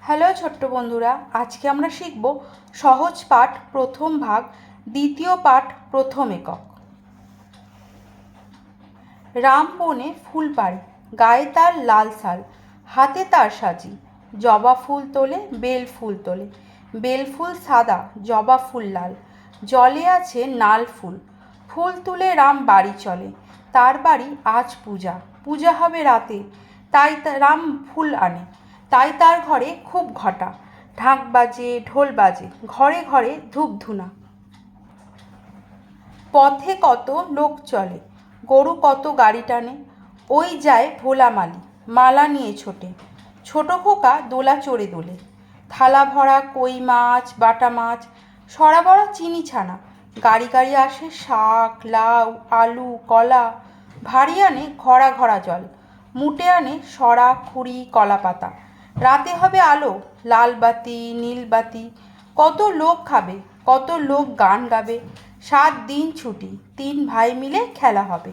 Hello ছোট্ট বন্ধুরা, আজকে আমরা শিখব সহজ পাঠ প্রথম ভাগ দ্বিতীয় পাঠ প্রথম একক। রাম বনে ফুল পাড়ে, গায়ে তার লাল শাল, হাতে তার সাজি, জবা ফুল তোলে বেল ফুল তোলে, বেল ফুল সাদা জবা ফুল লাল, জলে আছে নাল ফুল, ফুল তুলে রাম বাড়ি চলে, তার বাড়ি আজ পূজা, পূজা হবে রাতে, তাই রাম ফুল আনে, তাই তার ঘরে খুব ঘটা, ঢাক বাজে ঢোল বাজে, ঘরে ঘরে ধূপ ধুনা। পথে কত লোক চলে, গরু কত গাড়ি টানে, ওই যায় ভোলা মালি, মালা নিয়ে ছোটে, ছোট খোকা দোলা চড়ে দোলে, থালা ভরা কই মাছ বাটা মাছ, সরা বড়া চিনি ছানা, গাড়ি গাড়ি আসে শাক লাউ আলু কলা, ভারী আনে ঘড়া ঘড়া জল, মুটে আনে সরা খুঁড়ি কলা পাতা, রাতে হবে আলো লাল বাতি নীল বাতি, কত লোক খাবে কত লোক গান গাবে, 7 দিন ছুটি, 3 ভাই মিলে খেলা হবে।